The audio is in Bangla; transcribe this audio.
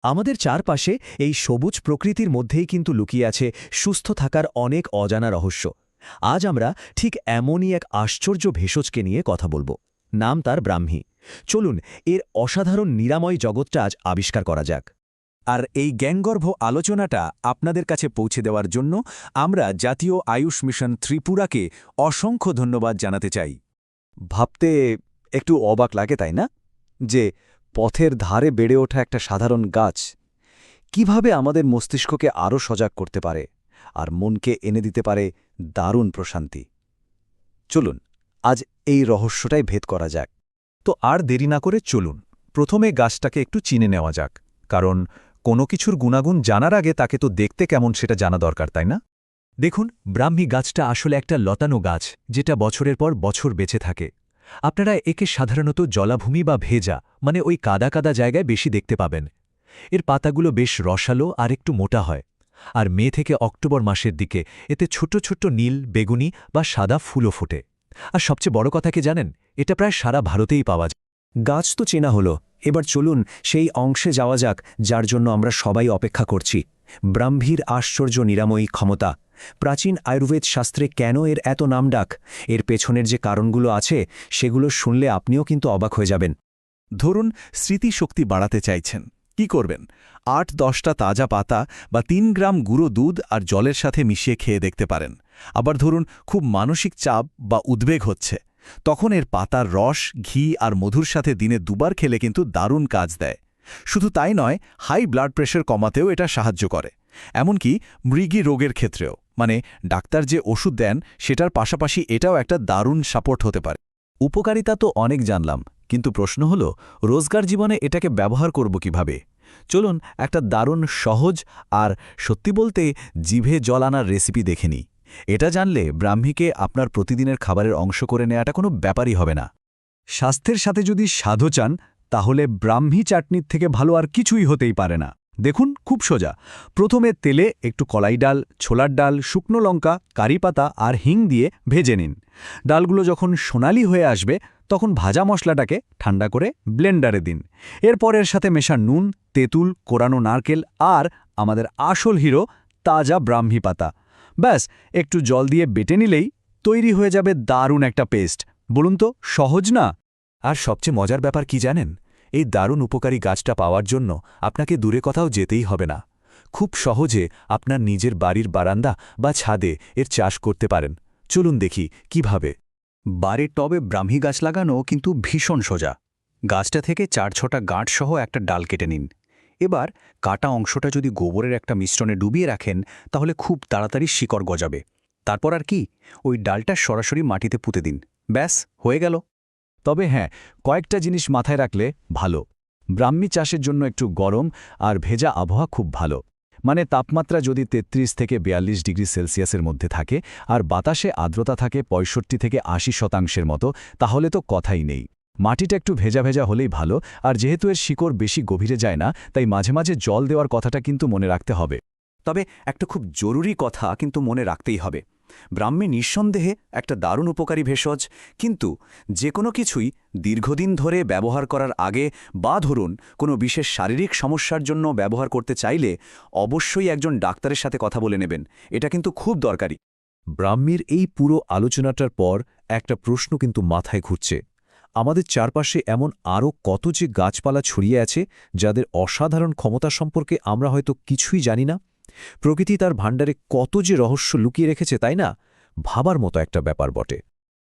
আমাদের চারপাশে এই সবুজ প্রকৃতির মধ্যেই কিন্তু লুকিয়ে আছে সুস্থ থাকার অনেক অজানা রহস্য। আজ আমরা ঠিক এমনই এক আশ্চর্য ভেষজকে নিয়ে কথা বলবো। নাম তার ব্রাহ্মী। চলুন এর অসাধারণ নিরাময় জগৎটা আজ আবিষ্কার করা যাক। আর এই জ্ঞানগর্ভ আলোচনাটা আপনাদের কাছে পৌঁছে দেওয়ার জন্য আমরা জাতীয় আয়ুষ মিশন ত্রিপুরাকে অসংখ্য ধন্যবাদ জানাতে চাই। ভাবতে একটু অবাক লাগে, তাই না? যে পথের ধারে বেড়ে ওঠা একটা সাধারণ গাছ কিভাবে আমাদের মস্তিষ্ককে আরও সজাগ করতে পারে আর মনকে এনে দিতে পারে দারুণ প্রশান্তি। চলুন আজ এই রহস্যটাই ভেদ করা যাক। তো আর দেরি না করে চলুন প্রথমে গাছটাকে একটু চিনে নেওয়া যাক, কারণ কোনো কিছুর গুণাগুণ জানার আগে তাকে তো দেখতে কেমন সেটা জানা দরকার, তাই না? দেখুন, ব্রাহ্মী গাছটা আসলে একটা লতানো গাছ যেটা বছরের পর বছর বেঁচে থাকে। আপনারা একে সাধারণত জলাভূমি বা ভেজা মানে ওই কাদা কাদা জায়গায় বেশি দেখতে পাবেন। এর পাতাগুলো বেশ রসালো আর একটু মোটা হয়, আর মে থেকে অক্টোবর মাসের দিকে এতে ছোট ছোট নীল, বেগুনি বা সাদা ফুলও ফোটে। আর সবচেয়ে বড় কথা কি জানেন, এটা প্রায় সারা ভারতেই পাওয়া যায়। গাছ তো চেনা হলো, এবার চলুন সেই অংশে যাওয়া যাক যার জন্য আমরা সবাই অপেক্ষা করছি। ব্রাহ্মীর আশ্চর্য নিরাময়ী ক্ষমতা। প্রাচীন আয়ুর্বেদ শাস্ত্রে কেন এর এত নামডাক, এর পেছনের যে কারণগুলো আছে সেগুলো শুনলে আপনিও কিন্তু অবাক হয়ে যাবেন। ধরুন স্মৃতিশক্তি বাড়াতে চাইছেন, কি করবেন? ৮-১০টা তাজা পাতা বা ৩ গ্রাম গুঁড়ো দুধ আর জলের সাথে মিশিয়ে খেয়ে দেখতে পারেন। আবার ধরুন খুব মানসিক চাপ বা উদ্বেগ হচ্ছে, তখন এর পাতার রস, ঘি আর মধুর সাথে দিনে দুবার খেলে কিন্তু দারুণ কাজ দেয়। শুধু তাই নয়, হাই ব্লাড প্রেশার কমাতেও এটা সাহায্য করে। এমনকি মৃগী রোগের ক্ষেত্রেও, মানে ডাক্তার যে ওষুধ দেন সেটার পাশাপাশি এটাও একটা দারুণ সাপোর্ট হতে পারে। উপকারিতা তো অনেক জানলাম, কিন্তু প্রশ্ন হলো রোজগার জীবনে এটাকে ব্যবহার করব কিভাবে? চলুন একটা দারুণ সহজ আর সত্যি বলতে জিভে জল আনার রেসিপি দেখে নিই। এটা জানলে ব্রাহ্মীকে আপনার প্রতিদিনের খাবারের অংশ করে নেওয়াটা কোনো ব্যাপারই হবে না। স্বাস্থ্যের সাথে যদি স্বাদও চান, তাহলে ব্রাহ্মী চাটনির থেকে ভালো আর কিছুই হতেই পারে না। দেখুন, খুব সোজা। প্রথমে তেলে একটু কলাই ডাল, ছোলার ডাল, শুকনো লঙ্কা, কারি পাতা আর হিং দিয়ে ভেজে নিন। ডালগুলো যখন সোনালি হয়ে আসবে তখন ভাজা মশলাটাকে ঠান্ডা করে ব্লেন্ডারে দিন। এরপর এর সাথে মেশান নুন, তেঁতুল, কোরানো নারকেল আর আমাদের আসল হিরো তাজা ব্রাহ্মী পাতা। ব্যাস একটু জল দিয়ে বেটে নিলেই তৈরি হয়ে যাবে দারুণ একটা পেস্ট। বলুন তো, সহজ না? আর সবচেয়ে মজার ব্যাপার কি জানেন? এই দারুণ উপকারী গাছটা পাওয়ার জন্য আপনাকে দূরে কোথাও যেতেই হবে না। খুব সহজে আপনার নিজের বাড়ির বারান্দা বা ছাদে এর চাষ করতে পারেন। চলুন দেখি কিভাবে। বাড়ির টবে ব্রাহ্মী গাছ লাগানো কিন্তু ভীষণ সোজা। গাছটা থেকে ৪-৬টা গাঁটসহ একটা ডাল কেটে নিন। এবার কাটা অংশটা যদি গোবরের একটা মিশ্রণে ডুবিয়ে রাখেন তাহলে খুব তাড়াতাড়ি শিকড় গজাবে। তারপর আর কি, ওই ডালটা সরাসরি মাটিতে পুঁতে দিন। ব্যাস, হয়ে গেল। তবে হ্যাঁ, কয়েকটা জিনিস মাথায় রাখলে ভালো। ব্রাহ্মী চাষের জন্য একটু গরম আর ভেজা আবহাওয়া খুব ভালো। মানে তাপমাত্রা যদি ৩৩ থেকে ৪২ ডিগ্রি সেলসিয়াসের মধ্যে থাকে আর বাতাসে আর্দ্রতা থাকে ৬৫ থেকে ৮০% মতো, তাহলে তো কথাই নেই। মাটিটা একটু ভেজা ভেজা হলেই ভালো। আর যেহেতু এর শিকড় বেশি গভীরে যায় না, তাই মাঝে মাঝে জল দেওয়ার কথাটা কিন্তু মনে রাখতে হবে। তবে একটা খুব জরুরি কথা কিন্তু মনে রাখতেই হবে। ব্রাহ্মী নিঃসন্দেহে একটা দারুণ উপকারী ভেষজ, কিন্তু যে কোনো কিছুই দীর্ঘদিন ধরে ব্যবহার করার আগে বা ধরুন কোনো বিশেষ শারীরিক সমস্যার জন্য ব্যবহার করতে চাইলে অবশ্যই একজন ডাক্তারের সাথে কথা বলে নেবেন। এটা কিন্তু খুব দরকারি। ব্রাহ্মীর এই পুরো আলোচনাটার পর একটা প্রশ্ন কিন্তু মাথায় ঘুরছে। আমাদের চারপাশে এমন আরও কত যে গাছপালা ছড়িয়ে আছে যাদের অসাধারণ ক্ষমতা সম্পর্কে আমরা হয়তো কিছুই জানি না। প্রকৃতি তার ভাণ্ডারে কত যে রহস্য লুকিয়ে রেখেছে, তাই না? ভাবার মতো একটা ব্যাপার বটে।